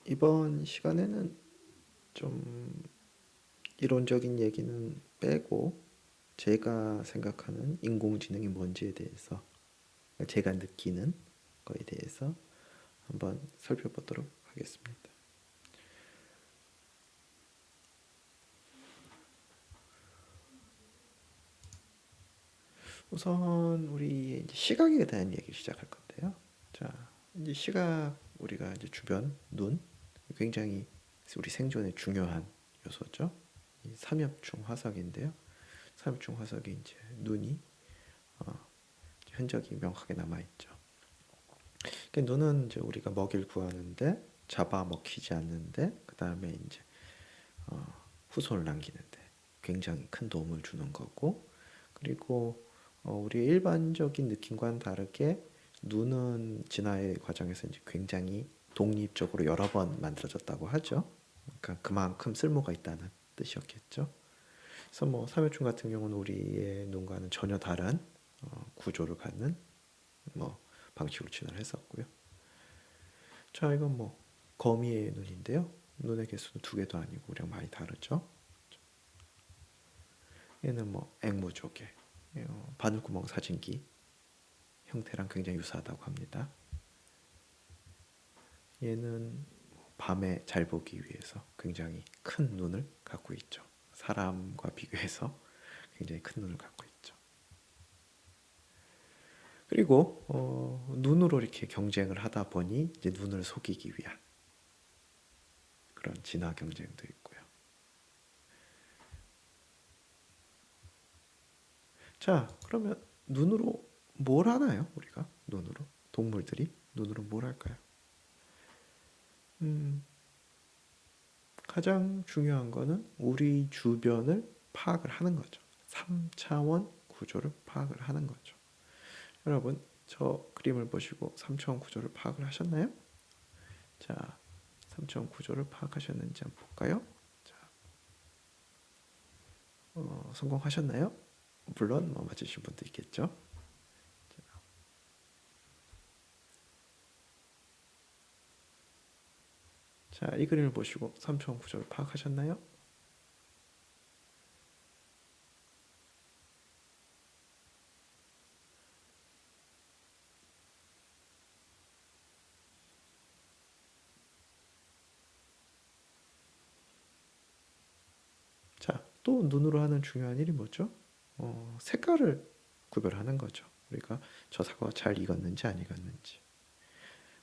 이번 시간에는 좀 이론적인 얘기는 빼고 제가 생각하는 인공지능이 뭔지에 대해서 제가 느끼는 거에 대해서 한번 살펴보도록 하겠습니다. 우선 우리 이제 시각에 대한 얘기 시작할 건데요. 자, 이제 시각 우리가 이제 주변 눈 굉장히 우리 생존에 중요한 요소죠. 이 삼엽충 화석인데요. 삼엽충 화석에 이제 눈이 흔적이 명확하게 남아 있죠. 그러니까 눈은 이제 우리가 먹이를 구하는데 잡아 먹히지 않는데 그 다음에 이제 후손을 남기는데 굉장히 큰 도움을 주는 거고 그리고 우리의 일반적인 느낌과는 다르게 눈은 진화의 과정에서 이제 굉장히 독립적으로 여러 번 만들어졌다고 하죠. 그러니까 그만큼 쓸모가 있다는 뜻이었겠죠. 그래서 뭐 삼엽충 같은 경우는 우리의 눈과는 전혀 다른 구조를 갖는 뭐 방식으로 진화를 했었고요. 자, 이건 뭐 거미의 눈인데요. 눈의 개수는 두 개도 아니고 우리랑 많이 다르죠. 얘는 뭐 앵무조개, 바늘구멍 사진기 형태랑 굉장히 유사하다고 합니다. 얘는 밤에 잘 보기 위해서 굉장히 큰 눈을 갖고 있죠. 사람과 비교해서 굉장히 큰 눈을 갖고 있죠. 그리고 눈으로 이렇게 경쟁을 하다 보니 이제 눈을 속이기 위한 그런 진화 경쟁도 있고요. 자, 그러면 눈으로 뭘 하나요? 우리가 눈으로 동물들이 눈으로 뭘 할까요? 음, 가장 중요한 거는 우리 주변을 파악을 하는 거죠. 3차원 구조를 파악을 하는 거죠. 여러분, 저 그림을 보시고 3차원 구조를 파악을 하셨나요? 자, 3차원 구조를 파악하셨는지 한번 볼까요? 자, 성공하셨나요? 물론 뭐 맞으신 분도 있겠죠. 자, 이 그림을 보시고 3차원 구조를 파악하셨나요? 자, 또 눈으로 하는 중요한 일이 뭐죠? 색깔을 구별하는 거죠. 우리가 저 사과가 잘 익었는지 안 익었는지,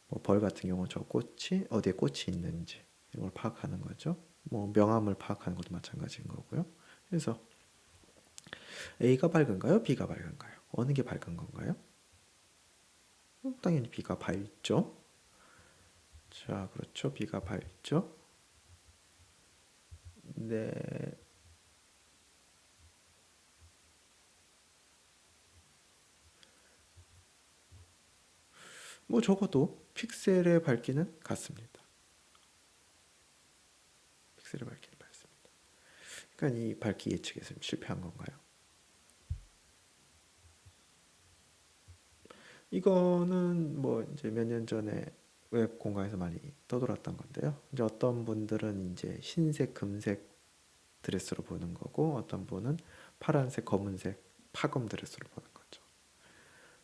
뭐 벌 같은 경우 저 꽃이 어디에 꽃이 있는지 이런 걸 파악하는 거죠. 뭐 명암을 파악하는 것도 마찬가지인 거고요. 그래서 A가 밝은가요? B가 밝은가요? 어느 게 밝은 건가요? 당연히 B가 밝죠. 자, 그렇죠. B가 밝죠. 네, 뭐 적어도 픽셀의 밝기는 같습니다. 픽셀의 밝기는 같습니다. 그러니까 이 밝기 예측에서 실패한 건가요? 이거는 뭐 이제 몇 년 전에 웹 공간에서 많이 떠돌았던 건데요. 이제 어떤 분들은 이제 흰색, 금색 드레스로 보는 거고 어떤 분은 파란색, 검은색 파검 드레스로 보는 거죠.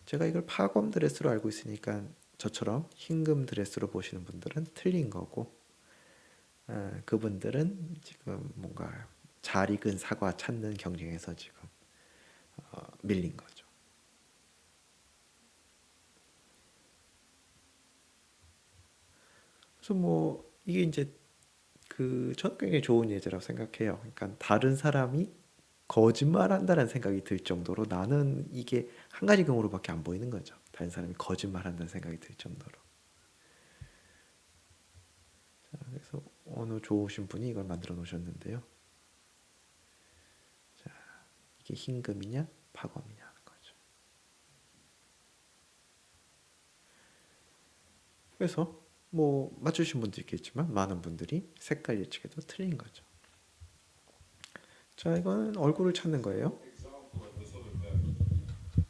제가 이걸 파검 드레스로 알고 있으니까 저처럼 흰금 드레스로 보시는 분들은 틀린 거고 그분들은 지금 뭔가 잘 익은 사과 찾는 경쟁에서 지금 밀린 거죠. 그래서 뭐 이게 이제 저는 굉장히 좋은 예제라고 생각해요. 그러니까 다른 사람이 거짓말한다는 생각이 들 정도로 나는 이게 한 가지 경우로밖에 안 보이는 거죠. 다른 사람이 거짓말한다는 생각이 들 정도로. 자, 그래서 어느 좋으신 분이 이걸 만들어 놓으셨는데요. 자, 이게 흰금이냐 파검이냐 하는 거죠. 그래서 뭐 맞추신 분도 있겠지만 많은 분들이 색깔 예측에도 틀린 거죠. 자, 이거는 얼굴을 찾는 거예요. Example of the sort of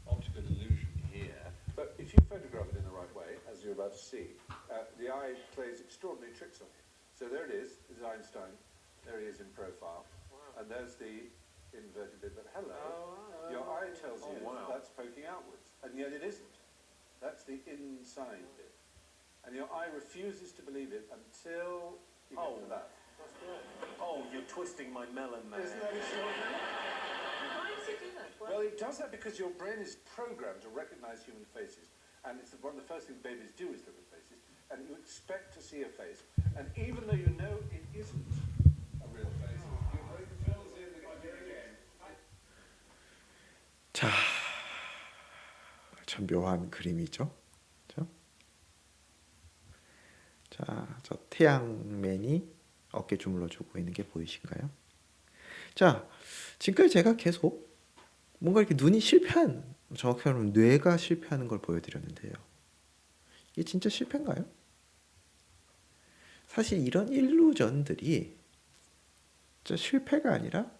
optical illusion here. But if you photograph it in the right way, as you're about to see, the eye plays extraordinary tricks on you. So there it is Einstein. There he is in profile. Wow. And there's the inverted bit, but hello. Your eye tells you that's poking outwards, and yet it isn't. That's the inside bit. And your eye refuses to believe it until you get to that. That's great. Oh, you're twisting my melon there. Isn't that extraordinary? Why does it do that? Well, it does that because your brain is programmed to recognize human faces. And it's one of the first things babies do is look at faces. And you expect to see a face. And even though you know it isn't a real face, your brain fills in the again. 자, 참 묘한 그림이죠. 그죠? 자, 저 태양맨이 어깨 주물러주고 있는 게 보이신가요? 자, 지금까지 제가 계속 뭔가 이렇게 눈이 실패한, 정확히 말하면 뇌가 실패하는 걸 보여드렸는데요. 이게 진짜 실패인가요? 사실 이런 일루전들이 진짜 실패가 아니라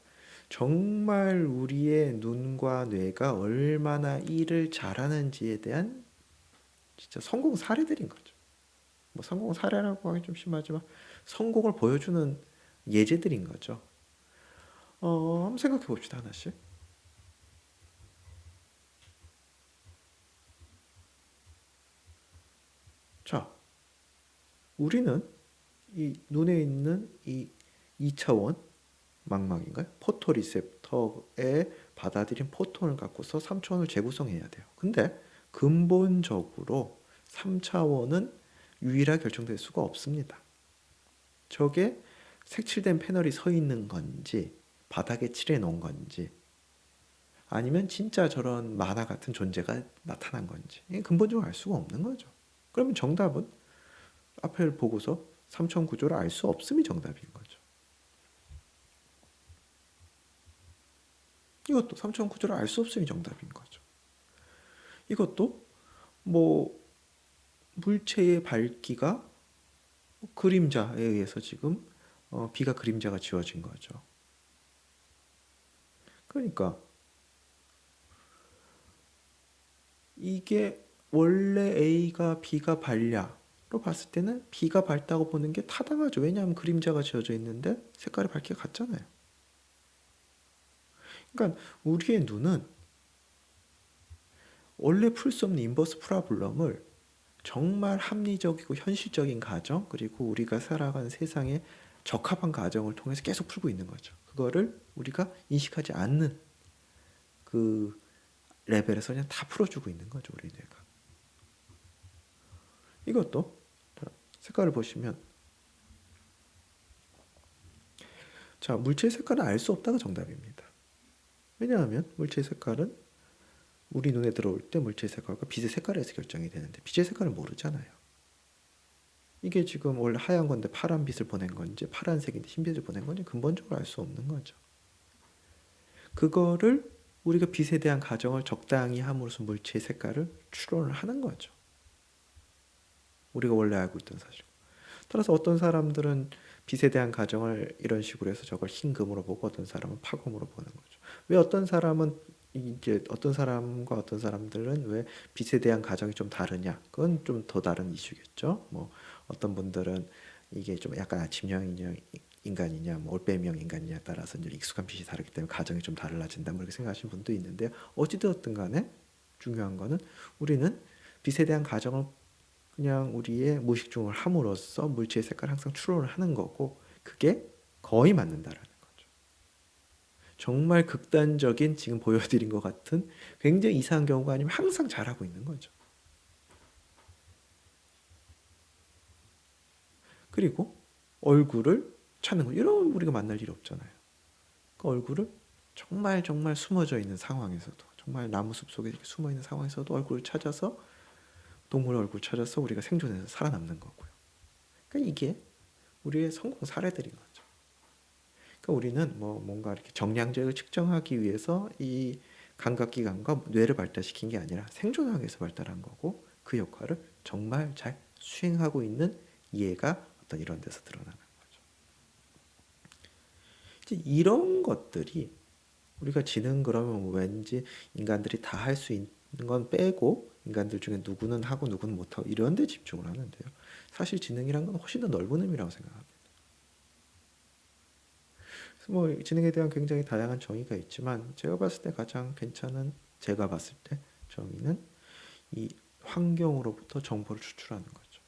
정말 우리의 눈과 뇌가 얼마나 일을 잘하는지에 대한 진짜 성공 사례들인 거죠. 뭐 성공 사례라고 하기 좀 심하지만 성공을 보여주는 예제들인 거죠. 한번 생각해 봅시다, 하나씩. 자, 우리는 이 눈에 있는 이 2차원 망막인가요? 포토리셉터에 받아들인 포톤을 갖고서 3차원을 재구성해야 돼요. 근데 근본적으로 3차원은 유일하게 결정될 수가 없습니다. 저게 색칠된 패널이 서 있는 건지 바닥에 칠해 놓은 건지 아니면 진짜 저런 만화 같은 존재가 나타난 건지 근본적으로 알 수가 없는 거죠. 그러면 정답은 앞을 보고서 3차원 구조를 알 수 없음이 정답인 거죠. 이것도 3차원 구조를 알 수 없음이 정답인 거죠. 이것도 뭐 물체의 밝기가 그림자에 의해서 지금 B가 그림자가 지워진 거죠. 그러니까 이게 원래 A가 B가 밝냐로 봤을 때는 B가 밝다고 보는 게 타당하죠. 왜냐하면 그림자가 지워져 있는데 색깔의 밝기가 같잖아요. 그러니까 우리의 눈은 원래 풀 수 없는 인버스 프라블럼을 정말 합리적이고 현실적인 가정 그리고 우리가 살아가는 세상에 적합한 가정을 통해서 계속 풀고 있는 거죠. 그거를 우리가 인식하지 않는 그 레벨에서 그냥 다 풀어주고 있는 거죠, 우리 뇌가. 이것도 색깔을 보시면 자, 물체의 색깔은 알 수 없다가 정답입니다. 왜냐하면 물체의 색깔은 우리 눈에 들어올 때 물체의 색깔과 빛의 색깔에서 결정이 되는데 빛의 색깔은 모르잖아요. 이게 지금 원래 하얀 건데 파란 빛을 보낸 건지 파란색인데 흰빛을 보낸 건지 근본적으로 알 수 없는 거죠. 그거를 우리가 빛에 대한 가정을 적당히 함으로써 물체의 색깔을 추론을 하는 거죠. 우리가 원래 알고 있던 사실. 따라서 어떤 사람들은 빛에 대한 가정을 이런 식으로 해서 저걸 흰금으로 보고 어떤 사람은 파금으로 보는 거죠. 왜 어떤 사람은 이제 어떤 사람과 어떤 사람들은 왜 빛에 대한 가정이 좀 다르냐? 그건 좀 더 다른 이슈겠죠. 뭐 어떤 분들은 이게 좀 약간 아침형 인간이냐, 뭐 올빼미형 인간이냐에 따라서 이제 익숙한 빛이 다르기 때문에 가정이 좀 달라진다, 뭐 이렇게 생각하시는 분도 있는데요. 어찌되었든 간에 중요한 거는 우리는 빛에 대한 가정을 그냥 우리의 무의식중을 함으로써 물체의 색깔을 항상 추론을 하는 거고 그게 거의 맞는다라는 거죠. 정말 극단적인 지금 보여드린 것 같은 굉장히 이상한 경우가 아니면 항상 잘하고 있는 거죠. 그리고 얼굴을 찾는 거 이런 우리가 만날 일이 없잖아요. 그 얼굴을 정말 숨어져 있는 상황에서도 정말 나무 숲 속에 이렇게 숨어 있는 상황에서도 얼굴을 찾아서 동물의 얼굴 찾아서 우리가 생존해서 살아남는 거고요. 그러니까 이게 우리의 성공 사례들인 거죠. 그러니까 우리는 뭐 뭔가 이렇게 정량적을 측정하기 위해서 이 감각기관과 뇌를 발달시킨 게 아니라 생존하기 위해서 발달한 거고 그 역할을 정말 잘 수행하고 있는 이해가 어떤 이런 데서 드러나는 거죠. 이제 이런 것들이 우리가 지능 그러면 왠지 인간들이 다 할 수 있는 건 빼고 인간들 중에 누구는 하고 누구는 못하고 이런 데 집중을 하는데요. 사실 지능이란 건 훨씬 더 넓은 의미라고 생각합니다. 그래서 뭐 지능에 대한 굉장히 다양한 정의가 있지만 제가 봤을 때 가장 괜찮은 제가 봤을 때 정의는 이 환경으로부터 정보를 추출하는 거죠.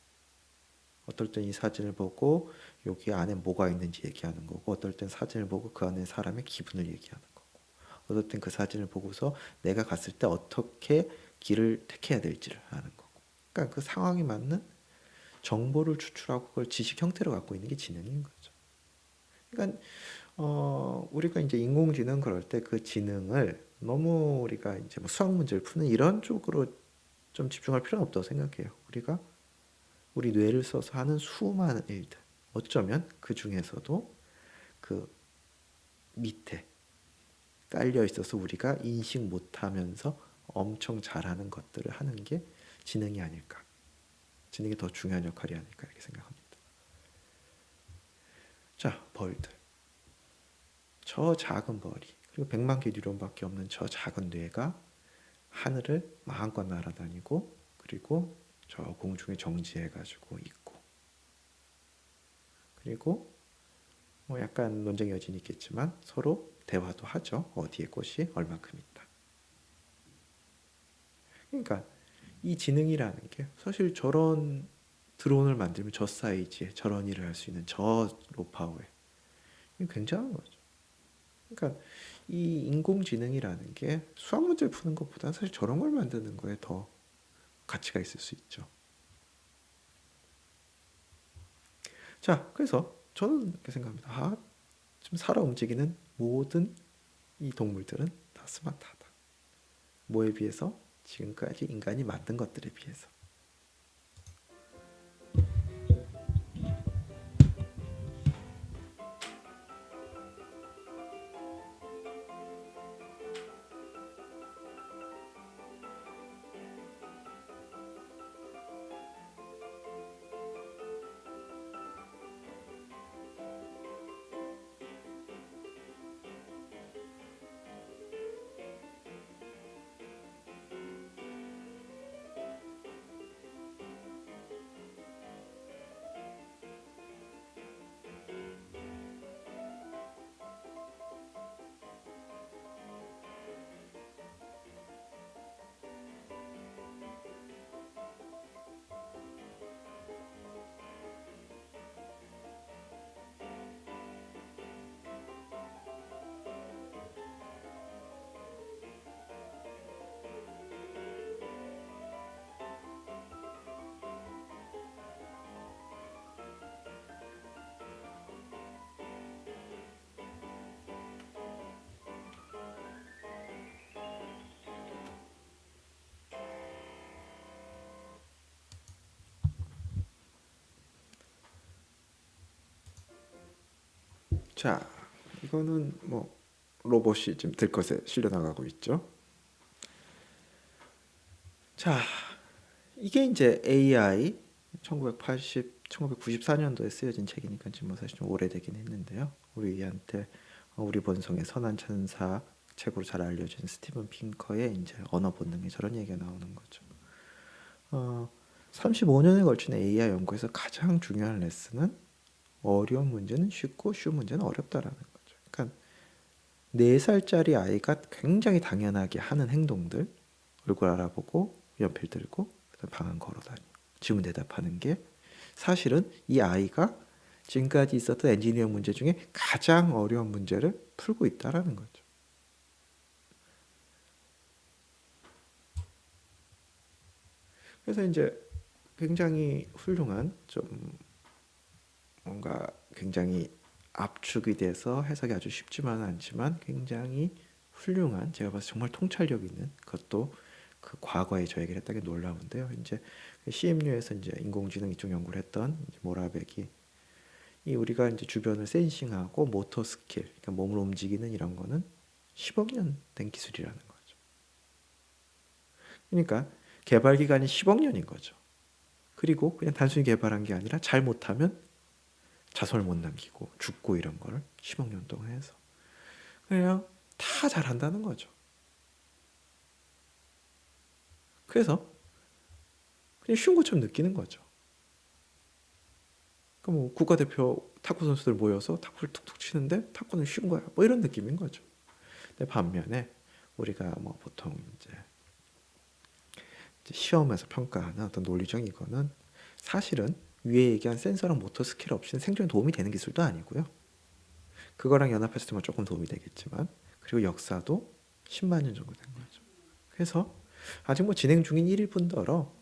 어떨 땐 이 사진을 보고 여기 안에 뭐가 있는지 얘기하는 거고 어떨 땐 사진을 보고 그 안에 사람의 기분을 얘기하는 거고 어떨 땐 그 사진을 보고서 내가 갔을 때 어떻게 길을 택해야 될지를 아는 거고 그러니까 그 상황에 맞는 정보를 추출하고 그걸 지식 형태로 갖고 있는 게 지능인 거죠. 그러니까 우리가 이제 인공지능 그럴 때 그 지능을 너무 우리가 이제 뭐 수학 문제를 푸는 이런 쪽으로 좀 집중할 필요는 없다고 생각해요. 우리가 우리 뇌를 써서 하는 수많은 일들. 어쩌면 그 중에서도 그 밑에 깔려 있어서 우리가 인식 못하면서 엄청 잘하는 것들을 하는 게 지능이 아닐까. 지능이 더 중요한 역할이 아닐까 이렇게 생각합니다. 자, 벌들. 저 작은 벌이 그리고 100만 개 뉴런밖에 없는 저 작은 뇌가 하늘을 마음껏 날아다니고 그리고 저 공중에 정지해가지고 있고 그리고 뭐 약간 논쟁의 여지는 있겠지만 서로 대화도 하죠. 어디에 꽃이 얼마큼 있다. 그러니까 이 지능이라는 게 사실 저런 드론을 만들면 저 사이즈에 저런 일을 할 수 있는 저 로파워에 이게 굉장한 거죠. 그러니까 이 인공지능이라는 게 수학 문제를 푸는 것보다는 사실 저런 걸 만드는 거에 더 가치가 있을 수 있죠. 자, 그래서 저는 이렇게 생각합니다. 지금 살아 움직이는 모든 이 동물들은 다 스마트하다. 뭐에 비해서? 지금까지 인간이 만든 것들에 비해서. 자, 이거는 뭐 로봇이 지금 들것에 실려 나가고 있죠. 자, 이게 이제 AI 1994년도에 쓰여진 책이니까 지금 뭐 사실 좀 오래되긴 했는데요. 우리한테 우리 본성의 선한 천사 책으로 잘 알려진 스티븐 핑커의 이제 언어 본능에 저런 얘기가 나오는 거죠. 35년에 걸친 AI 연구에서 가장 중요한 레슨은 어려운 문제는 쉽고 쉬운 문제는 어렵다라는 거죠. 그러니까 4살짜리 아이가 굉장히 당연하게 하는 행동들, 얼굴 알아보고 연필 들고 방 안 걸어 다니고 질문 대답하는 게 사실은 이 아이가 지금까지 있었던 엔지니어 문제 중에 가장 어려운 문제를 풀고 있다라는 거죠. 그래서 이제 굉장히 훌륭한 좀 뭔가 굉장히 압축이 돼서 해석이 아주 쉽지만은 않지만 굉장히 훌륭한 제가 봐서 정말 통찰력 있는 그것도 그 과거에 저 얘기를 했다는 게 놀라운데요. 이제 CMU에서 이제 인공지능 이쪽 연구를 했던 모라백이 이 우리가 이제 주변을 센싱하고 모터 스킬, 그러니까 몸을 움직이는 이런 거는 10억 년 된 기술이라는 거죠. 그러니까 개발 기간이 10억 년인 거죠. 그리고 그냥 단순히 개발한 게 아니라 잘못하면 자손을 못 남기고 죽고 이런 걸 10억 년 동안 해서 그냥 다 잘한다는 거죠. 그래서 그냥 쉬운 것처럼 느끼는 거죠. 그러니까 뭐 국가대표 탁구 선수들 모여서 탁구를 툭툭 치는데 탁구는 쉬운 거야. 뭐 이런 느낌인 거죠. 근데 반면에 우리가 뭐 보통 이제 시험에서 평가하는 어떤 논리적이거는 사실은 위에 얘기한 센서랑 모터 스킬 없이는 생존에 도움이 되는 기술도 아니고요. 그거랑 연합했을 때만 조금 도움이 되겠지만, 그리고 역사도 10만 년 정도 된 거죠. 그래서 아직 뭐 진행 중인 1일뿐더러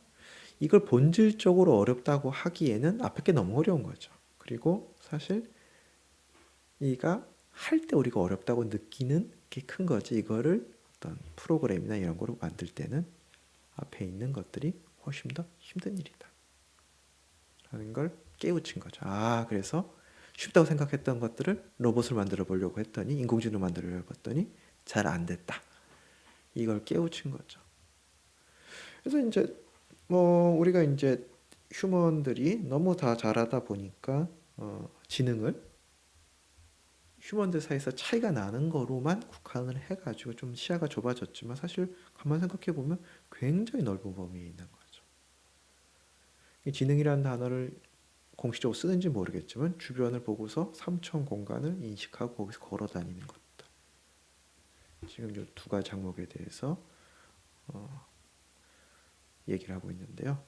이걸 본질적으로 어렵다고 하기에는 앞에 게 너무 어려운 거죠. 그리고 사실 이가 할 때 우리가 어렵다고 느끼는 게 큰 거지, 이거를 어떤 프로그램이나 이런 거로 만들 때는 앞에 있는 것들이 훨씬 더 힘든 일이다 라는 걸 깨우친 거죠. 아, 그래서 쉽다고 생각했던 것들을 로봇을 만들어 보려고 했더니, 인공지능 만들려고 했더니 잘 안 됐다, 이걸 깨우친 거죠. 그래서 이제 뭐 우리가 이제 휴먼들이 너무 다 잘하다 보니까 지능을 휴먼들 사이에서 차이가 나는 거로만 국한을 해가지고 좀 시야가 좁아졌지만, 사실 가만 생각해 보면 굉장히 넓은 범위에 있는 거죠. 이 지능이라는 단어를 공식적으로 쓰는지 모르겠지만 주변을 보고서 3천 공간을 인식하고 거기서 걸어 다니는 것들, 지금 이 두 가지 항목에 대해서 얘기를 하고 있는데요.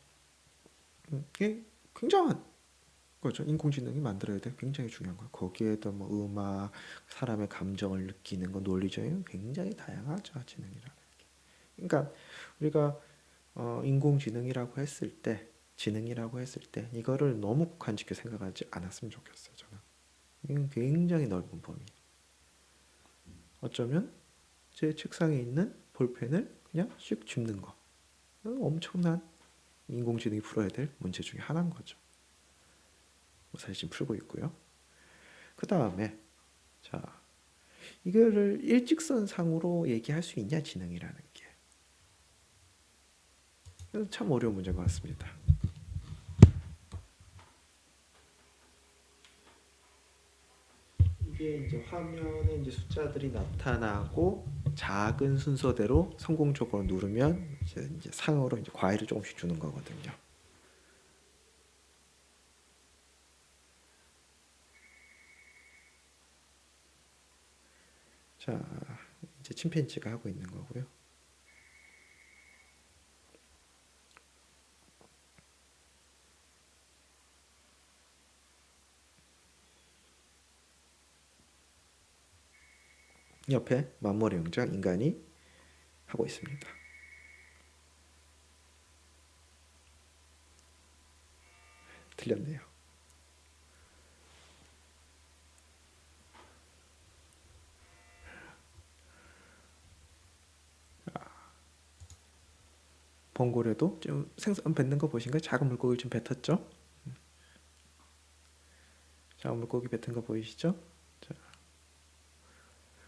이게 굉장한 거죠. 인공지능이 만들어야 돼 굉장히 중요한 거예요. 거기에도 뭐 음악, 사람의 감정을 느끼는 거, 논리적인 굉장히 다양하죠, 지능이라는 게. 그러니까 우리가 인공지능이라고 했을 때, 지능이라고 했을 때 이거를 너무 국한짓게 생각하지 않았으면 좋겠어요, 저는. 이건 굉장히 넓은 범위. 어쩌면 제 책상에 있는 볼펜을 그냥 슉 짚는 거, 엄청난 인공지능이 풀어야 될 문제 중에 하나인 거죠. 뭐 사실 지금 풀고 있고요. 그 다음에 자, 이거를 일직선상으로 얘기할 수 있냐, 지능이라는 게. 참 어려운 문제인 것 같습니다. 이게 이제 화면에 이제 숫자들이 나타나고 작은 순서대로 성공적으로 누르면 이제 상으로 이제 과일을 조금씩 주는 거거든요. 자, 이제 침팬지가 하고 있는 거고요. 옆에 만물의 영장 인간이 하고 있습니다. 틀렸네요. 봉고래도 좀 생선 뱉는 거 보신가요? 작은 물고기를 좀 뱉었죠? 작은 물고기 뱉은 거 보이시죠? 자,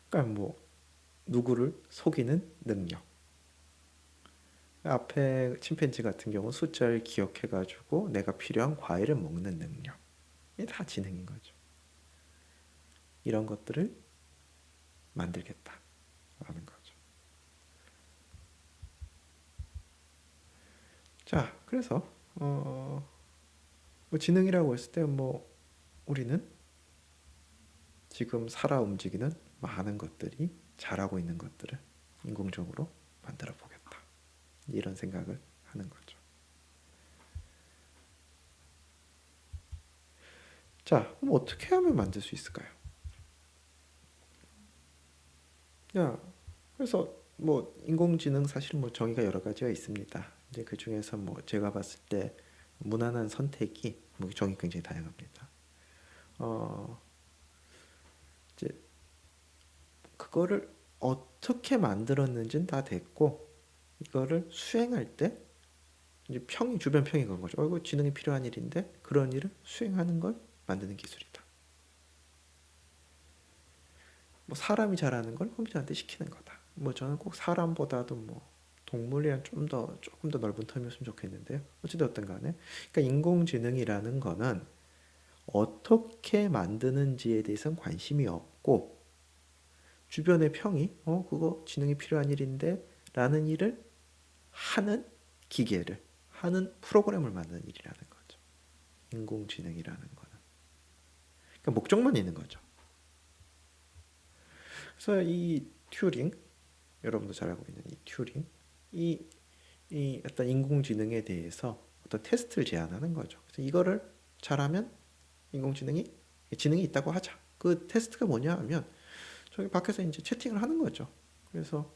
그러니까 뭐 누구를 속이는 능력. 앞에 침팬지 같은 경우 숫자를 기억해가지고 내가 필요한 과일을 먹는 능력. 이게 다 지능인 거죠. 이런 것들을 만들겠다라는 거죠. 자, 그래서 뭐 지능이라고 했을 때 뭐 우리는 지금 살아 움직이는 많은 것들이 잘하고 있는 것들을 인공적으로 만들어 보겠다, 이런 생각을 하는 거죠. 자, 그럼 어떻게 하면 만들 수 있을까요? 야, 그래서 뭐 인공지능 사실 뭐 정의가 여러 가지가 있습니다. 이제 그 중에서 뭐 제가 봤을 때 무난한 선택이 뭐 정의 굉장히 다양합니다. 이제 그거를 어떻게 만들었는지는 다 됐고, 이거를 수행할 때 이제 평이, 주변 평이 그런 거죠. 이거 지능이 필요한 일인데 그런 일을 수행하는 걸 만드는 기술이다. 뭐 사람이 잘하는 걸 컴퓨터한테 시키는 거다. 뭐 저는 꼭 사람보다도 뭐 동물이랑 조금 더 넓은 텀이었으면 좋겠는데요. 어찌됐든 간에, 그러니까 인공지능이라는 거는 어떻게 만드는지에 대해서는 관심이 없고, 주변의 평이 그거 지능이 필요한 일인데 라는 일을 하는 기계를, 하는 프로그램을 만드는 일이라는 거죠. 인공지능이라는 거는. 그러니까 목적만 있는 거죠. 그래서 이 튜링, 여러분도 잘 알고 있는 이 튜링, 이 어떤 인공지능에 대해서 어떤 테스트를 제안하는 거죠. 그래서 이거를 잘하면 인공지능이 지능이 있다고 하자. 그 테스트가 뭐냐 하면 저기 밖에서 이제 채팅을 하는 거죠. 그래서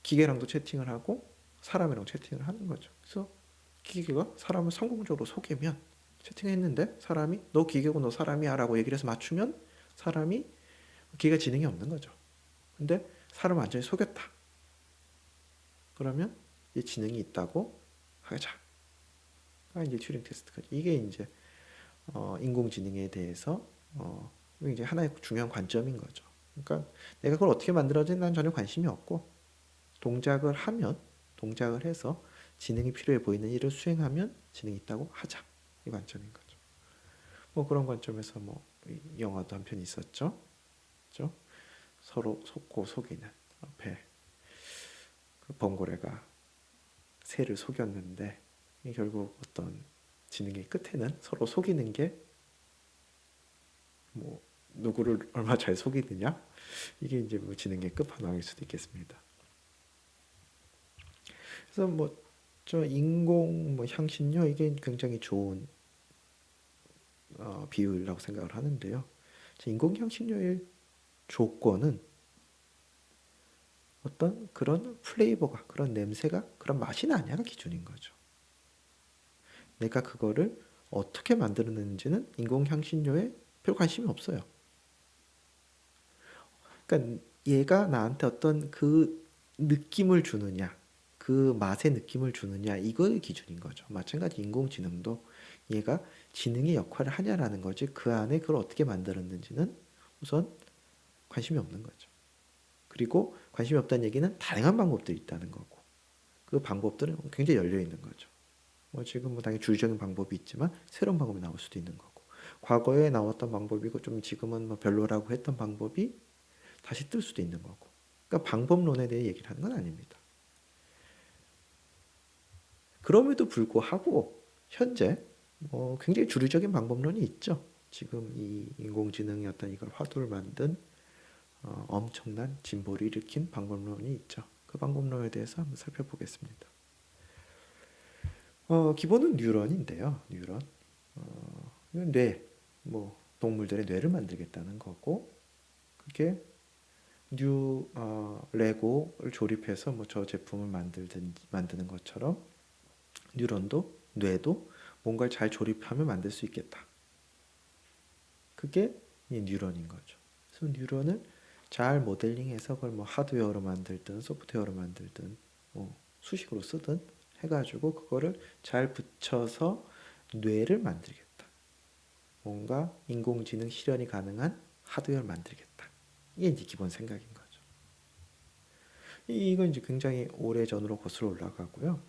기계랑도 채팅을 하고 사람이랑 채팅을 하는 거죠. 그래서 기계가 사람을 성공적으로 속이면 채팅했는데 사람이 너 기계고 너 사람이야 라고 얘기를 해서 맞추면 사람이 기계가 지능이 없는 거죠. 근데 사람을 완전히 속였다. 그러면 이제 지능이 있다고 하자. 이제 튜링 테스트가 이게 이제 인공지능에 대해서 이제 하나의 중요한 관점인 거죠. 그러니까 내가 그걸 어떻게 만들어지는 난 전혀 관심이 없고 동작을 하면 동작을 해서 지능이 필요해 보이는 일을 수행하면 지능이 있다고 하자. 이 관점인 거죠. 뭐 그런 관점에서 뭐 영화도 한 편 있었죠. 그렇죠? 서로 속고 속이는 앞에 그 범고래가 새를 속였는데 결국 어떤 지능의 끝에는 서로 속이는 게 뭐 누구를 얼마 잘 속이느냐 이게 이제 뭐 지능의 끝판왕일 수도 있겠습니다. 그래서 뭐 저 인공 뭐 향신료 이게 굉장히 좋은 비율이라고 생각을 하는데요. 인공 향신료의 조건은 어떤 그런 플레이버가 그런 냄새가 그런 맛이 나냐가 기준인 거죠. 내가 그거를 어떻게 만들었는지는 인공 향신료에 별 관심이 없어요. 그러니까 얘가 나한테 어떤 그 느낌을 주느냐, 그 맛의 느낌을 주느냐 이거의 기준인 거죠. 마찬가지 인공지능도 얘가 지능의 역할을 하냐라는 거지 그 안에 그걸 어떻게 만들었는지는 우선 관심이 없는 거죠. 그리고 관심이 없다는 얘기는 다양한 방법들이 있다는 거고 그 방법들은 굉장히 열려 있는 거죠. 뭐 지금 뭐 당연히 주류적인 방법이 있지만 새로운 방법이 나올 수도 있는 거고 과거에 나왔던 방법이고 좀 지금은 뭐 별로라고 했던 방법이 다시 뜰 수도 있는 거고 그러니까 방법론에 대해 얘기를 하는 건 아닙니다. 그럼에도 불구하고 현재 뭐 굉장히 주류적인 방법론이 있죠. 지금 이 인공지능이 어떤 이걸 화두를 만든 엄청난 진보를 일으킨 방법론이 있죠. 그 방법론에 대해서 한번 살펴보겠습니다. 기본은 뉴런인데요. 뉴런. 뇌, 뭐 동물들의 뇌를 만들겠다는 거고 그게 레고를 조립해서 뭐 저 제품을 만드는 것처럼 뉴런도 뇌도 뭔가를 잘 조립하면 만들 수 있겠다. 그게 이 뉴런인 거죠. 그래서 뉴런을 잘 모델링해서 그걸 뭐 하드웨어로 만들든 소프트웨어로 만들든 뭐 수식으로 쓰든 해가지고 그거를 잘 붙여서 뇌를 만들겠다. 뭔가 인공지능 실현이 가능한 하드웨어를 만들겠다. 이게 이제 기본 생각인 거죠. 이건 이제 굉장히 오래 전으로 거슬러 올라가고요.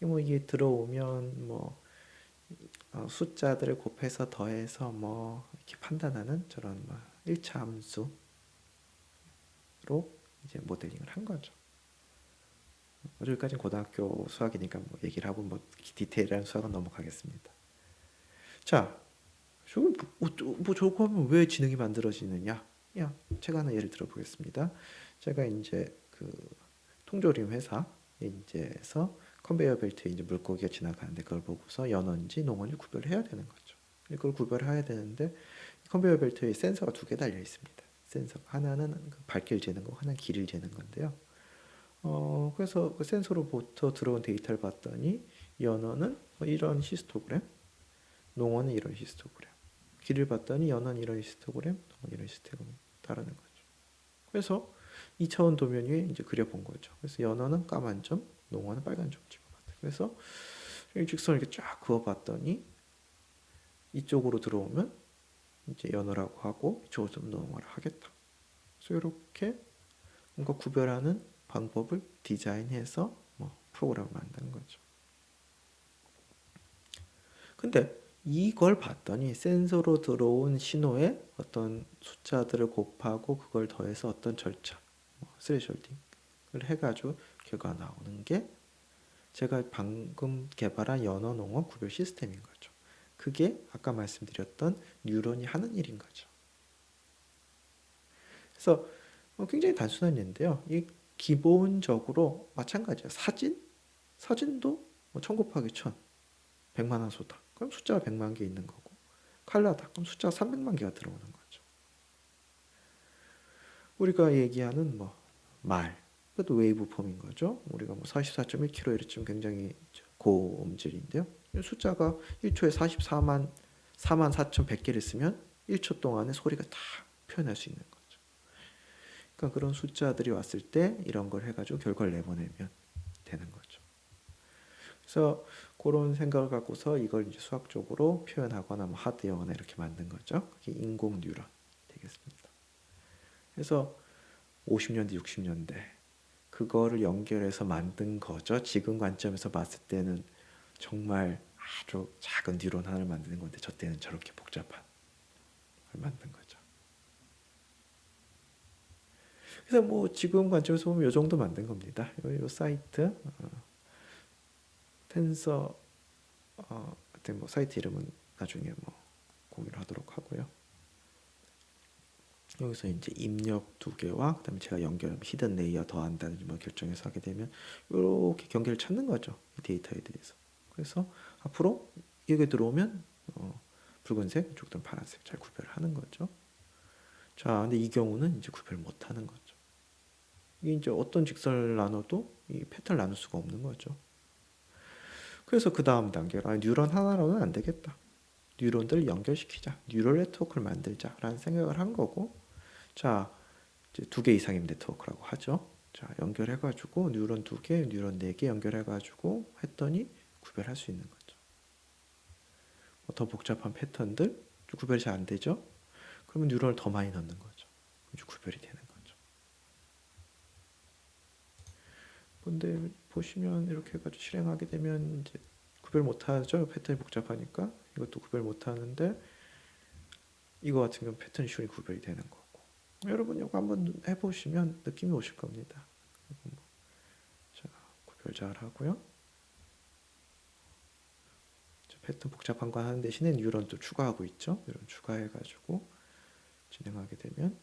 뭐 이게 들어오면 뭐 숫자들을 곱해서 더해서 뭐 이렇게 판단하는 저런 뭐 1차 함수로 이제 모델링을 한 거죠. 여기까지는 고등학교 수학이니까 뭐 얘기를 하고 뭐 디테일한 수학은 넘어가겠습니다. 자, 뭐 저거 하면 왜 지능이 만들어지느냐? 제가 하나 예를 들어 보겠습니다. 제가 이제 그 통조림 회사에 이제서 컨베이어 벨트에 이제 물고기가 지나가는데 그걸 보고서 연어인지 농어인지 구별해야 되는 거죠. 그걸 구별해야 되는데 컨베이어 벨트에 센서가 2개 달려 있습니다. 센서 하나는 그 밝기를 재는 거고 하나는 길이를 재는 건데요. 그래서 그 센서로부터 들어온 데이터를 봤더니 연어는 뭐 이런 히스토그램, 농어는 이런 히스토그램, 길이를 봤더니 연어는 이런 히스토그램, 농어는 이런 히스토그램 따르는 거죠. 그래서 2차원 도면 위에 이제 그려본 거죠. 그래서 연어는 까만 점, 농어는 빨간 점 찍어봤어요. 그래서 일직선을 이렇게 쫙 그어봤더니 이쪽으로 들어오면 이제 연어라고 하고 이쪽으로 좀 농어를 하겠다. 그래서 이렇게 뭔가 구별하는 방법을 디자인해서 뭐 프로그램을 만드는 거죠. 근데 이걸 봤더니 센서로 들어온 신호에 어떤 숫자들을 곱하고 그걸 더해서 어떤 절차, 스레셜딩을 해가지고 결과가 나오는 게 제가 방금 개발한 연어 농어 구별 시스템인 거죠. 그게 아까 말씀드렸던 뉴런이 하는 일인 거죠. 그래서 굉장히 단순한 예인데요. 이 기본적으로 마찬가지예요. 사진도 1000 곱하기 1000, 100만 화소다. 그럼 숫자가 100만 개 있는 거고, 칼라다. 그럼 숫자가 300만 개가 들어오는 거죠. 우리가 얘기하는 말, 그것도 웨이브 폼인 거죠. 우리가 44.1kHz 이랬지만 굉장히 고음질인데요. 이 숫자가 1초에 444100개를 쓰면 1초 동안에 소리가 다 표현할 수 있는 거죠. 그러니까 그런 숫자들이 왔을 때 이런 걸 해가지고 결과를 내보내면 되는 거죠. 그래서 그런 생각을 갖고서 이걸 이제 수학적으로 표현하거나 하드웨어나 이렇게 만든 거죠. 그게 인공 뉴런 되겠습니다. 그래서 50년대, 60년대 그거를 연결해서 만든 거죠. 지금 관점에서 봤을 때는 정말 아주 작은 뉴런 하나를 만드는 건데 저 때는 저렇게 복잡한 걸 만든 거죠. 그래서 지금 관점에서 보면 이 정도 만든 겁니다. 이 사이트 텐서 하여튼 사이트 이름은 나중에 공유를 하도록 하고요. 여기서 이제 입력 2개와 그다음에 제가 연결하면 히든 레이어 더한다든지 결정해서 하게 되면 이렇게 경계를 찾는 거죠. 이 데이터에 대해서. 그래서 앞으로 이게 들어오면 붉은색, 이쪽은 파란색 잘 구별을 하는 거죠. 자, 근데 이 경우는 이제 구별 못 하는 거죠. 이게 이제 어떤 직선을 나눠도 이 패턴을 나눌 수가 없는 거죠. 그래서 그 다음 단계가 뉴런 하나로는 안 되겠다. 뉴런들을 연결시키자. 뉴럴 네트워크를 만들자라는 생각을 한 거고, 자, 이제 2개 이상의 네트워크라고 하죠. 자, 연결해가지고 뉴런 2개, 뉴런 4개 연결해가지고 했더니 구별할 수 있는 거죠. 더 복잡한 패턴들 구별이 잘 안 되죠. 그러면 뉴런을 더 많이 넣는 거죠. 이제 구별이 되는 거죠. 근데 보시면 이렇게 해가지고 실행하게 되면 이제 구별 못하죠. 패턴이 복잡하니까 이것도 구별 못하는데 이거 같은 경우 패턴이 쉬우니 구별이 되는 거고. 여러분 이거 한번 해보시면 느낌이 오실 겁니다. 자, 구별 잘 하고요. 패턴 복잡한 거 하는 대신에 뉴런도 추가하고 있죠. 뉴런 추가해가지고 진행하게 되면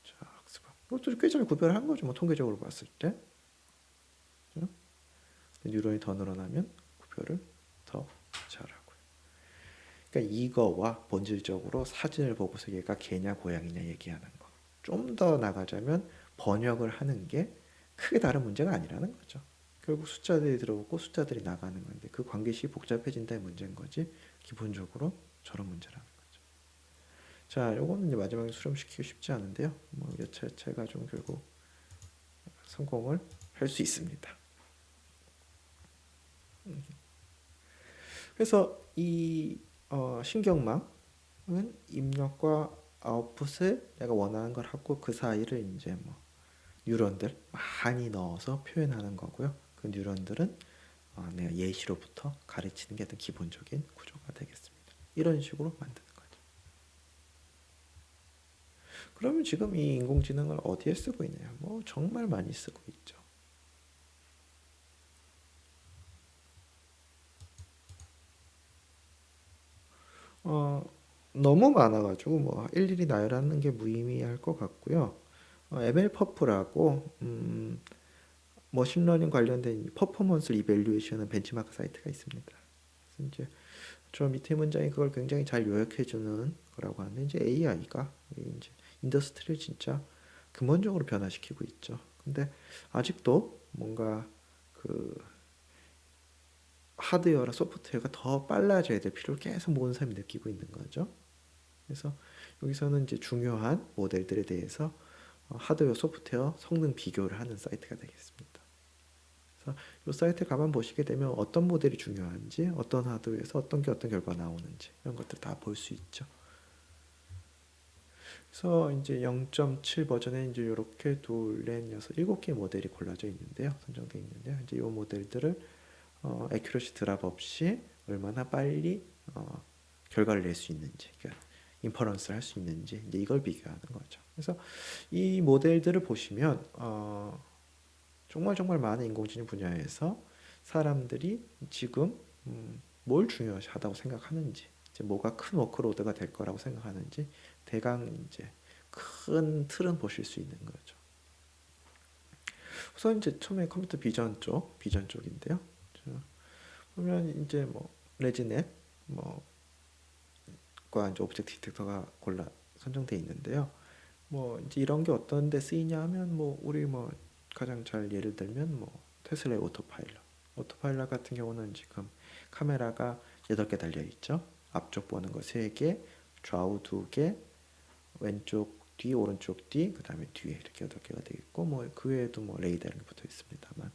자, 학습하고 이것도 꽤 잘 구별한 거죠. 통계적으로 봤을 때. 그렇죠? 뉴런이 더 늘어나면 구별을 더 잘하고요. 그러니까 이거와 본질적으로 사진을 보고서 얘가 개냐 고양이냐 얘기하는 거. 좀 더 나가자면 번역을 하는 게 크게 다른 문제가 아니라는 거죠. 결국 숫자들이 들어오고 숫자들이 나가는 건데 그 관계식이 복잡해진다는 문제인 거지 기본적으로 저런 문제라는 거죠. 자, 요거는 이제 마지막에 수렴시키기 쉽지 않은데요. 여차여차가 좀 결국 성공을 할 수 있습니다. 그래서 이 신경망은 입력과 아웃풋을 내가 원하는 걸 하고 그 사이를 이제 뉴런들 많이 넣어서 표현하는 거고요. 그 뉴런들은 내가 예시로부터 가르치는 게 어떤 기본적인 구조가 되겠습니다. 이런 식으로 만드는 거죠. 그러면 지금 이 인공지능을 어디에 쓰고 있냐? 정말 많이 쓰고 있죠. 너무 많아가지고 일일이 나열하는 게 무의미할 것 같고요. ML퍼프라고 머신러닝 관련된 퍼포먼스 이밸류에이션은 벤치마크 사이트가 있습니다. 그래서 이제 저 밑에 문장이 그걸 굉장히 잘 요약해주는 거라고 하는데 이제 AI가 이제 인더스트리를 진짜 근본적으로 변화시키고 있죠. 근데 아직도 뭔가 그 하드웨어랑 소프트웨어가 더 빨라져야 될 필요를 계속 모든 사람이 느끼고 있는 거죠. 그래서 여기서는 이제 중요한 모델들에 대해서 하드웨어, 소프트웨어 성능 비교를 하는 사이트가 되겠습니다. 그래서 이 사이트에 가만 보시게 되면 어떤 모델이 중요한지, 어떤 하드웨어에서 어떤 결과가 나오는지 이런 것들 다 볼 수 있죠. 그래서 이제 0.7 버전에 이제 이렇게 둘, 넷, 여섯, 7개 모델이 골라져 있는데요. 선정되어 있는데요. 이제 이 모델들을 애큐러시 드랍 없이 얼마나 빨리 결과를 낼 수 있는지, 그러니까 인퍼런스를 할 수 있는지 이제 이걸 비교하는 거죠. 그래서 이 모델들을 보시면 정말 많은 인공지능 분야에서 사람들이 지금 뭘 중요하다고 생각하는지, 이제 뭐가 큰 워크로드가 될 거라고 생각하는지 대강 이제 큰 틀은 보실 수 있는 거죠. 우선 이제 처음에 컴퓨터 비전 쪽인데요. 자, 보면 이제 뭐 레지넷 뭐과 이제 오브젝트 디텍터가 선정돼 있는데요. 뭐 이제 이런 게 어떤 데 쓰이냐 하면 뭐 우리 뭐 가장 잘 예를 들면 뭐 테슬라의 오토파일럿 같은 경우는 지금 카메라가 8개 달려 있죠. 앞쪽 보는 거 3개, 좌우 2개, 왼쪽 뒤, 오른쪽 뒤, 그 다음에 뒤에 이렇게 8개가 되어 있고 뭐 그 외에도 뭐 레이더 이런 게 붙어 있습니다만,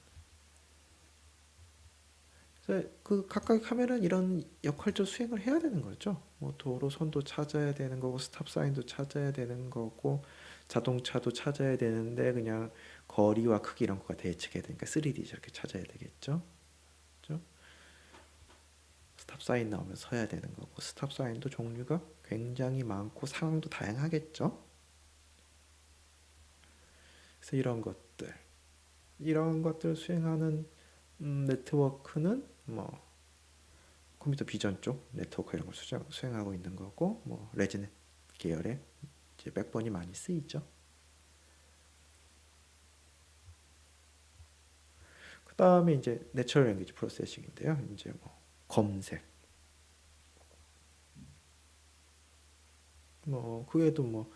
그래서 그 각각의 카메라는 이런 역할적 수행을 해야 되는 거죠. 뭐 도로선도 찾아야 되는 거고 스탑 사인도 찾아야 되는 거고 자동차도 찾아야 되는데 그냥 거리와 크기 이런 거가 대체해야 되니까 3D 저렇게 찾아야 되겠죠. 그죠? 스탑 사인 나오면 서야 되는 거고 스탑 사인도 종류가 굉장히 많고 상황도 다양하겠죠. 그래서 이런 것들 수행하는 네트워크는 뭐 컴퓨터 비전 쪽 네트워크 이런 걸 수행하고 있는 거고, 뭐 레지넷 계열의 이제 백본이 많이 쓰이죠. 그 다음에 이제 내추럴 랭귀지 프로세싱인데요. 이제 뭐 검색, 뭐 그게도 뭐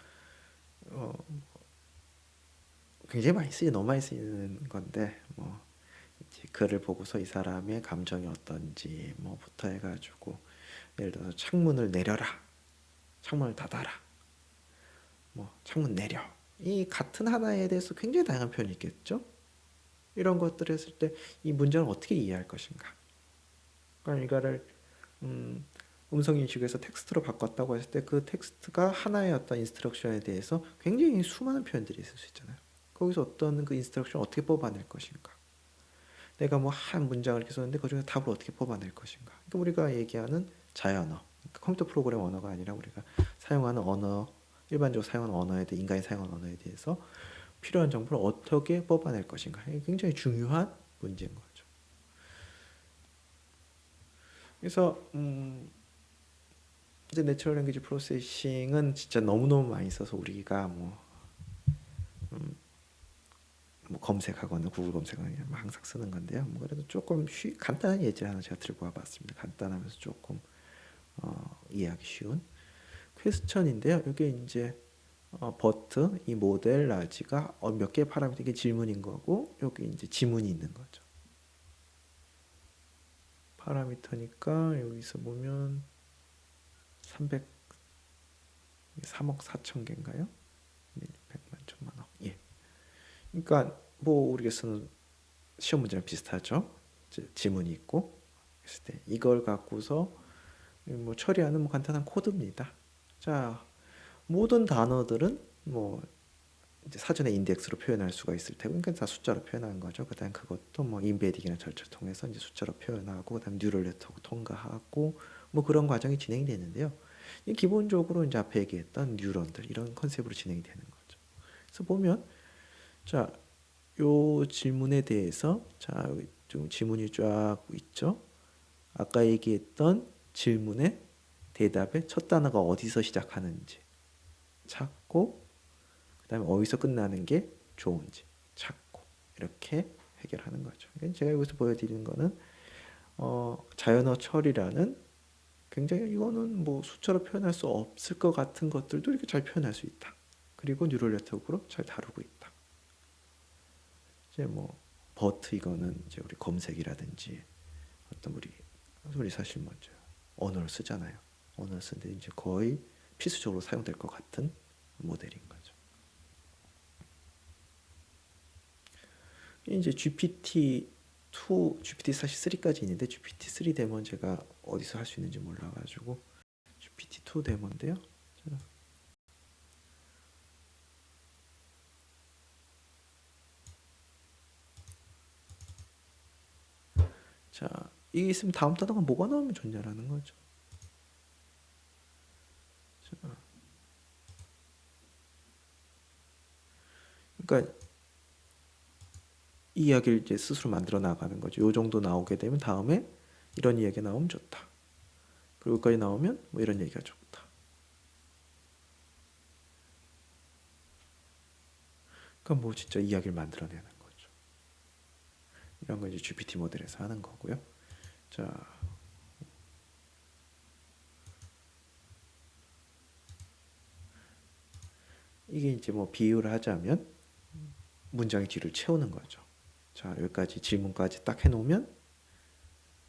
굉장히 너무 많이 쓰이는 건데 뭐 이제 글을 보고서 이 사람의 감정이 어떤지 뭐부터 해가지고 예를 들어서 창문을 내려라, 창문을 닫아라, 뭐 창문 내려, 이 같은 하나에 대해서 굉장히 다양한 표현이 있겠죠. 이런 것들을 했을 때 이 문장을 어떻게 이해할 것인가. 그러니까 이거를 음성 인식에서 텍스트로 바꿨다고 했을 때 그 텍스트가 하나의 어떤 인스트럭션에 대해서 굉장히 수많은 표현들이 있을 수 있잖아요. 거기서 어떤 그 인스트럭션을 어떻게 뽑아낼 것인가. 내가 뭐 한 문장을 이렇게 썼는데 그중에 답을 어떻게 뽑아낼 것인가. 그러니까 우리가 얘기하는 자연어, 그러니까 컴퓨터 프로그램 언어가 아니라 우리가 사용하는 언어, 일반적으로 사용하는 언어에 대해, 인간이 사용하는 언어에 대해서 필요한 정보를 어떻게 뽑아낼 것인가. 이게 굉장히 중요한 문제인 거죠. 그래서 이제 내추럴 랭귀지 프로세싱은 진짜 너무너무 많이 써서 우리가 뭐 검색하거나 구글 검색하거나 항상 쓰는 건데요. 뭐 그래도 조금 간단한 예제 하나 제가 들고 와봤습니다. 간단하면서 조금 이해하기 쉬운 퀘스천인데요. 이게 이제 버트, 이 모델 라지가 몇 개의 파라미터, 이게 질문인 거고 여기 이제 지문이 있는 거죠. 파라미터니까 여기서 보면 3억 4천 개인가요? 100만 천만억. 예. 그러니까 뭐 우리가 쓰는 시험 문제랑 비슷하죠. 지문이 있고 했을 때 이걸 갖고서 뭐 처리하는 뭐 간단한 코드입니다. 자, 모든 단어들은 뭐 이제 사전에 인덱스로 표현할 수가 있을 테고, 그러니까 다 숫자로 표현하는 거죠. 그다음 그것도 뭐 인베딩이나 절차를 통해서 이제 숫자로 표현하고, 그다음 뉴럴 네트워크 통과하고 뭐 그런 과정이 진행이 되는데요. 기본적으로 이제 앞에 얘기했던 뉴런들 이런 컨셉으로 진행이 되는 거죠. 그래서 보면 자, 요 질문에 대해서 자, 여기 좀 지문이 쫙 있죠. 아까 얘기했던 질문의 대답의 첫 단어가 어디서 시작하는지 찾고, 그 다음에 어디서 끝나는 게 좋은지 찾고, 이렇게 해결하는 거죠. 제가 여기서 보여드리는 거는 자연어 처리라는 굉장히, 이거는 뭐 숫자로 표현할 수 없을 것 같은 것들도 이렇게 잘 표현할 수 있다. 그리고 뉴럴 네트워크로 잘 다루고 있다. 이제 뭐 버트, 이거는 이제 우리 검색이라든지 어떤 우리 사실 먼저 언어를 쓰잖아요. 언어를 쓰는데 이제 거의 필수적으로 사용될 것 같은 모델인 거죠. 이제 GPT-2, GPT 사실 3까지 있는데 GPT-3 데모는 제가 어디서 할 수 있는지 몰라가지고 GPT-2 데모인데요. 자, 이게 있으면 다음 단어가 뭐가 나오면 좋냐라는 거죠. 자, 그러니까 이 이야기를 이제 스스로 만들어 나가는 거죠. 요 정도 나오게 되면 다음에 이런 이야기 나오면 좋다. 그리고 여기까지 나오면 뭐 이런 얘기가 좋다. 그러니까 뭐 진짜 이야기를 만들어내는 거죠. 이런 거 이제 GPT 모델에서 하는 거고요. 자, 이게 이제 뭐 비유를 하자면 문장의 뒤를 채우는 거죠. 자, 여기까지 질문까지 딱 해놓으면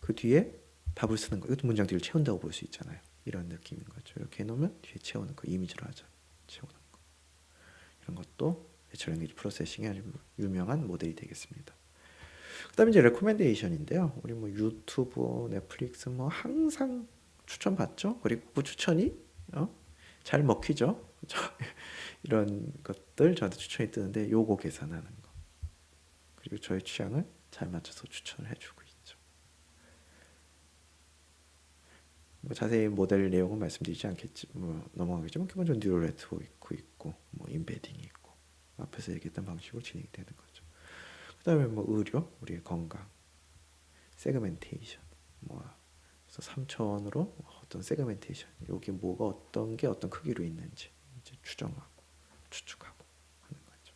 그 뒤에 답을 쓰는 거. 이것도 문장 뒤를 채운다고 볼 수 있잖아요. 이런 느낌인 거죠. 이렇게 해놓으면 뒤에 채우는 거, 이미지로 하자. 채우는 거. 이런 것도 내추럴 랭귀지 프로세싱의 아주 유명한 모델이 되겠습니다. 그다음에 이제 레코멘데이션인데요. 우리 뭐 유튜브, 넷플릭스 뭐 항상 추천 받죠. 그리고 그 추천이 잘 먹히죠. 이런 것들 저한테 추천이 뜨는데 요거 계산하는 거. 그리고 저의 취향을 잘 맞춰서 추천을 해주고 있죠. 뭐 자세히 모델 내용은 말씀드리지 않겠지, 뭐 넘어가겠지만 기본적으로 뉴럴 네트워크 있고, 뭐 인베딩이 있고, 앞에서 얘기했던 방식으로 진행이 되는 거죠. 그다음에 뭐 의료, 우리의 건강, 세그멘테이션, 뭐 그래서 3차원으로 어떤 세그멘테이션, 여기 뭐가 어떤 게 어떤 크기로 있는지 이제 추정하고 추측하고 하는 거죠.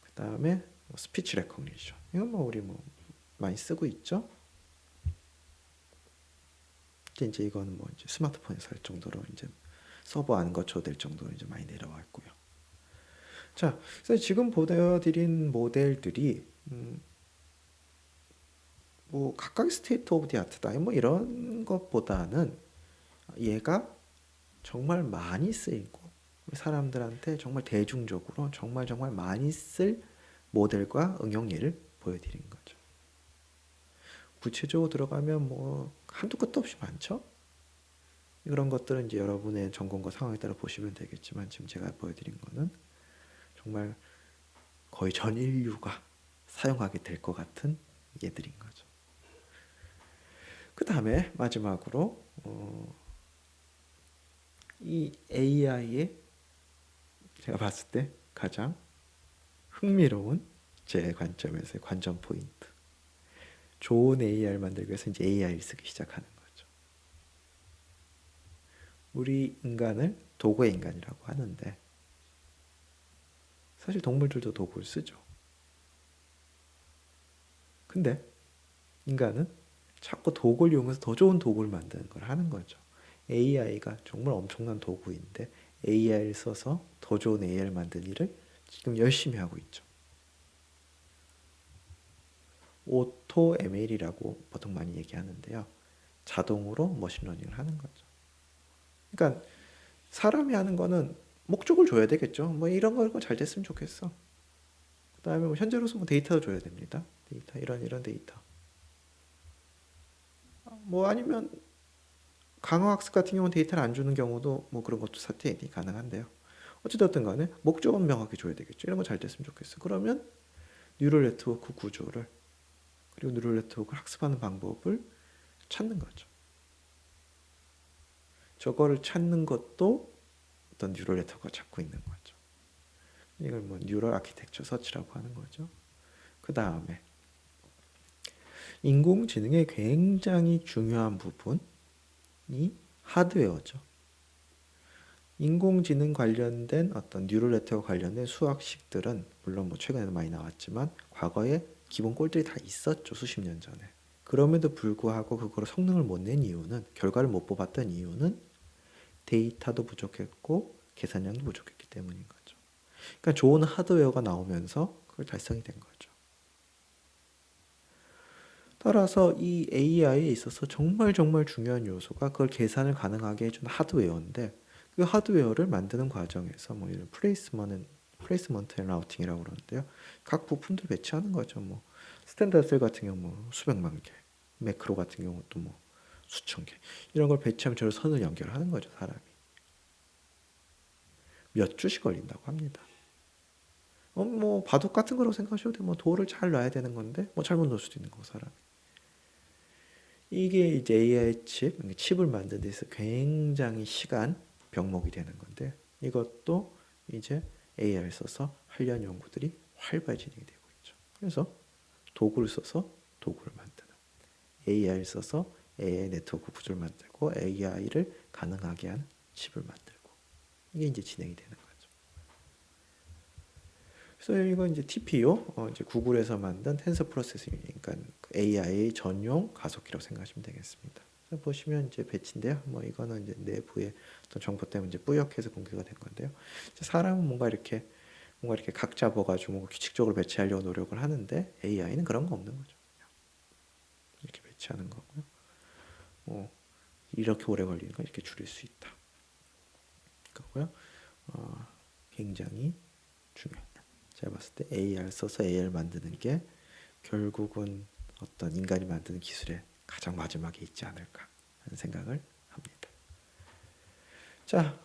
그다음에 뭐 스피치 레코그니션, 이건 뭐 우리 뭐 많이 쓰고 있죠. 이제 이거는 뭐 이제 스마트폰에서 할 정도로 이제 서버 안 거쳐도 될 정도로 이제 많이 내려와 있고요. 자, 그래서 지금 보여드린 모델들이 뭐 각각 스테이트 오브 디 아트다 뭐 이런 것보다는 얘가 정말 많이 쓰이고 사람들한테 정말 대중적으로 정말 많이 쓸 모델과 응용 예를 보여드린 거죠. 구체적으로 들어가면 뭐 한두 끝도 없이 많죠. 이런 것들은 이제 여러분의 전공과 상황에 따라 보시면 되겠지만 지금 제가 보여드린 거는 정말 거의 전 인류가 사용하게 될 것 같은 예들인 거죠. 그 다음에 마지막으로 이 AI의 제가 봤을 때 가장 흥미로운 제 관점에서의 관전 포인트. 좋은 AI를 만들기 위해서 이제 AI를 쓰기 시작하는 거죠. 우리 인간을 도구의 인간이라고 하는데 사실 동물들도 도구를 쓰죠. 근데 인간은 자꾸 도구를 이용해서 더 좋은 도구를 만드는 걸 하는 거죠. AI가 정말 엄청난 도구인데 AI를 써서 더 좋은 AI를 만드는 일을 지금 열심히 하고 있죠. 오토 ML이라고 보통 많이 얘기하는데요. 자동으로 머신러닝을 하는 거죠. 그러니까 사람이 하는 거는 목적을 줘야 되겠죠. 뭐 이런 거 잘 됐으면 좋겠어. 그다음에 뭐 현재로서 뭐 데이터도 줘야 됩니다. 데이터 이런 데이터. 뭐 아니면 강화학습 같은 경우는 데이터를 안 주는 경우도 뭐 그런 것도 사태이 가능한데요. 어찌됐든 간에 목적은 명확히 줘야 되겠죠. 이런 거 잘 됐으면 좋겠어. 그러면 뉴럴 네트워크 구조를 그리고 뉴럴 네트워크를 학습하는 방법을 찾는 거죠. 저거를 찾는 것도 어떤 뉴럴 네트워크가 찾고 있는 거죠. 이걸 뭐 뉴럴 아키텍처 서치라고 하는 거죠. 그 다음에 인공지능의 굉장히 중요한 부분이 하드웨어죠. 인공지능 관련된 어떤 뉴럴 네트워크 관련된 수학식들은 물론 뭐 최근에도 많이 나왔지만 과거에 기본 꼴들이 다 있었죠. 수십 년 전에. 그럼에도 불구하고 그거를 성능을 못 낸 이유는 결과를 못 뽑았던 이유는 데이터도 부족했고 계산량도 부족했기 때문인 거죠. 그러니까 좋은 하드웨어가 나오면서 그걸 달성이 된 거죠. 따라서 이 AI에 있어서 정말 중요한 요소가 그걸 계산을 가능하게 해준 하드웨어인데 그 하드웨어를 만드는 과정에서 뭐 이런 플레이스먼트 앤 라우팅이라고 그러는데요. 각 부품들 배치하는 거죠. 뭐 스탠다드 셀 같은 경우 뭐 수백만 개, 매크로 같은 경우도 뭐 수천 개 이런 걸 배치하면 저를 선을 연결하는 거죠. 사람이 몇 주씩 걸린다고 합니다. 뭐 바둑 같은 거라고 생각하셔도 돼요. 뭐 돌을 잘 놔야 되는 건데 뭐 잘못 놓을 수도 있는 거고 사람이. 이게 이제 AI 칩을 만드는 데 있어서 굉장히 시간 병목이 되는 건데 이것도 이제 AI를 써서 하려는 연구들이 활발히 진행이 되고 있죠. 그래서 도구를 써서 도구를 만드는 AI를 써서 AI 네트워크 구조를 만들고 AI를 가능하게 하는 칩을 만들고 이게 이제 진행이 되는 거죠. 그래서 이건 이제 TPU, 이제 구글에서 만든 텐서 프로세싱, 그러니까 AI 전용 가속기라고 생각하시면 되겠습니다. 그래서 보시면 이제 배치인데요. 뭐 이거는 이제 내부의 어떤 정보 때문에 이제 뿌옇게 해서 공개가 된 건데요. 사람은 뭔가 이렇게 각 잡아가지고 뭔가 규칙적으로 배치하려고 노력을 하는데 AI는 그런 거 없는 거죠. 이렇게 배치하는 거고요. 이렇게 오래 걸리는 거 이렇게 줄일 수 있다. 그거고요. 굉장히 중요하다. 제가 봤을 때 AR 써서 AR 만드는 게 결국은 어떤 인간이 만드는 기술의 가장 마지막에 있지 않을까 하는 생각을 합니다. 자,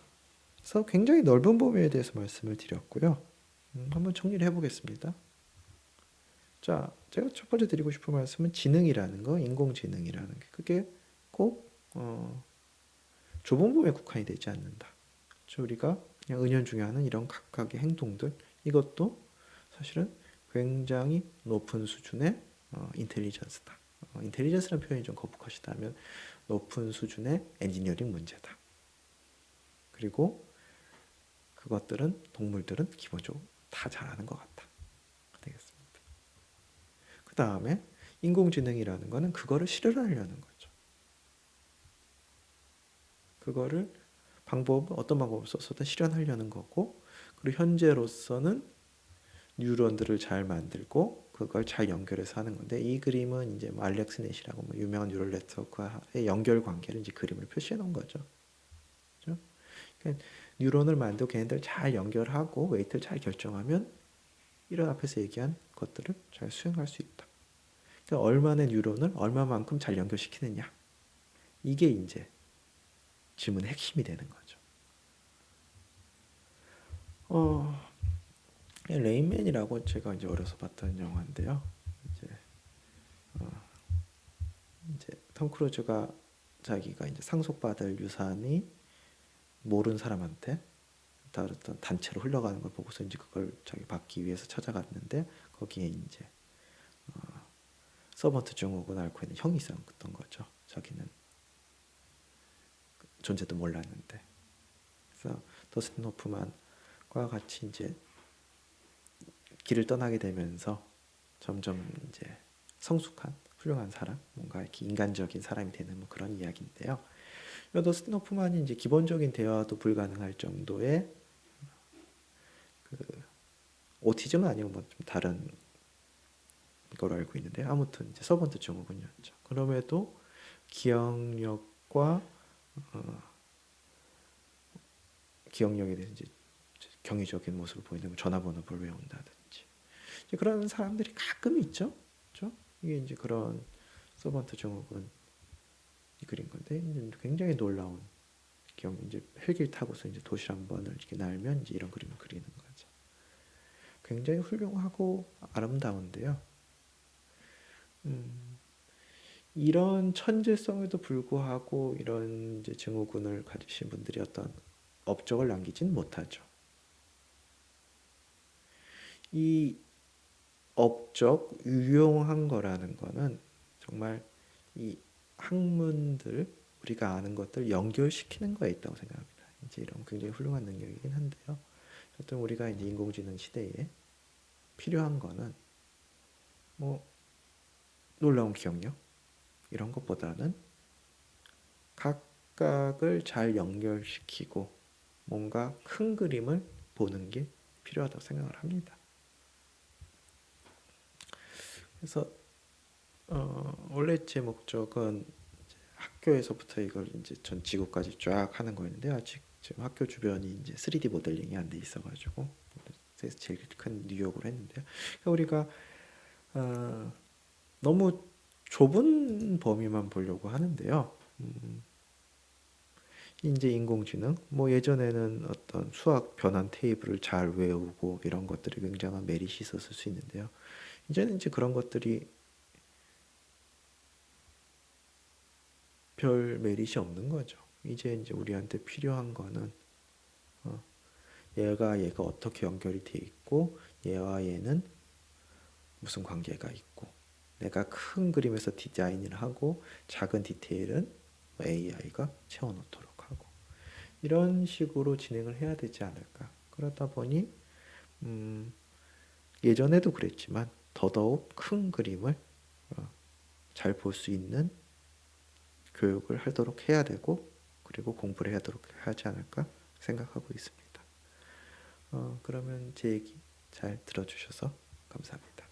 그래서 굉장히 넓은 범위에 대해서 말씀을 드렸고요. 한번 정리를 해보겠습니다. 자, 제가 첫 번째 드리고 싶은 말씀은 지능이라는 거, 인공지능이라는 게 그게 꼭 좁은 범위에 국한이 되지 않는다. 우리가 그냥 은연중에 하는 이런 각각의 행동들, 이것도 사실은 굉장히 높은 수준의 인텔리전스다. 인텔리전스라는 표현이 좀 거북하시다면 높은 수준의 엔지니어링 문제다. 그리고 그것들은 동물들은 기본적으로 다 잘하는 것 같다. 되겠습니다. 그 다음에 인공지능이라는 거는 그거를 실현하려는 거죠. 그거를 어떤 방법을 써서든 실현하려는 거고, 그리고 현재로서는 뉴런들을 잘 만들고 그걸 잘 연결해서 하는 건데, 이 그림은 이제 뭐 알렉스넷이라고 뭐 유명한 뉴럴 네트워크의 연결 관계를 이제 그림을 표시해 놓은 거죠. 그렇죠? 그러니까 뉴런을 만들고 걔네들 잘 연결하고 웨이트를 잘 결정하면 이런 앞에서 얘기한 것들을 잘 수행할 수 있다. 그러니까 얼마나 뉴런을 얼마만큼 잘 연결시키느냐, 이게 이제 질문의 핵심이 되는 거죠. 레인맨이라고 제가 이제 어려서 봤던 영화인데요. 이제 톰 크루즈가 자기가 이제 상속받을 유산이 모르는 사람한테 다른 어떤 단체로 흘러가는 걸 보고서 이제 그걸 자기 받기 위해서 찾아갔는데, 거기에 이제 서번트 증후군 앓고 있는 형이 있었던 거죠. 자기는 존재도 몰랐는데. 그래서 더스틴 호프만과 같이 이제 길을 떠나게 되면서 점점 이제 성숙한 훌륭한 사람, 뭔가 이렇게 인간적인 사람이 되는 뭐 그런 이야기인데요. 더스틴 호프만이 이제 기본적인 대화도 불가능할 정도의 오티즘은 아니고 뭐 좀 다른 걸로 알고 있는데, 아무튼 이제 서번트 증후군이었죠. 그럼에도 기억력과 기억력에 대해서 이제 경이적인 모습을 보이는 전화번호를 외운다든지 그런 사람들이 가끔 있죠. 그렇죠? 이게 이제 그런 서번트 증후군 그린 건데, 이제 굉장히 놀라운 이제 헬기를 타고서 이제 도시 한 번을 이렇게 날면 이제 이런 그림을 그리는 거죠. 굉장히 훌륭하고 아름다운데요. 이런 천재성에도 불구하고 이런 이제 증후군을 가지신 분들이 어떤 업적을 남기진 못하죠. 이 업적, 유용한 거라는 거는 정말 이 학문들, 우리가 아는 것들 연결시키는 거에 있다고 생각합니다. 이제 이런 굉장히 훌륭한 능력이긴 한데요. 어떤 우리가 이제 인공지능 시대에 필요한 거는 뭐 놀라운 기억력 이런 것보다는 각각을 잘 연결시키고 뭔가 큰 그림을 보는 게 필요하다고 생각을 합니다. 그래서 원래 제 목적은 학교에서부터 이걸 이제 전 지구까지 쫙 하는 거였는데, 아직 지금 학교 주변이 이제 3D 모델링이 안 돼 있어가지고 그래서 제일 큰 뉴욕으로 했는데요. 그러니까 우리가 너무 좁은 범위만 보려고 하는데요. 이제 인공지능, 뭐 예전에는 어떤 수학 변환 테이블을 잘 외우고 이런 것들이 굉장한 메리트 있었을 수 있는데요. 이제는 이제 그런 것들이 별 메리트 없는 거죠. 이제 우리한테 필요한 거는 얘가 어떻게 연결이 돼 있고 얘와 얘는 무슨 관계가 있고 내가 큰 그림에서 디자인을 하고 작은 디테일은 AI가 채워놓도록 하고 이런 식으로 진행을 해야 되지 않을까. 그러다 보니 예전에도 그랬지만 더더욱 큰 그림을 잘 볼 수 있는 교육을 하도록 해야 되고 그리고 공부를 하도록 하지 않을까 생각하고 있습니다. 그러면 제 얘기 잘 들어주셔서 감사합니다.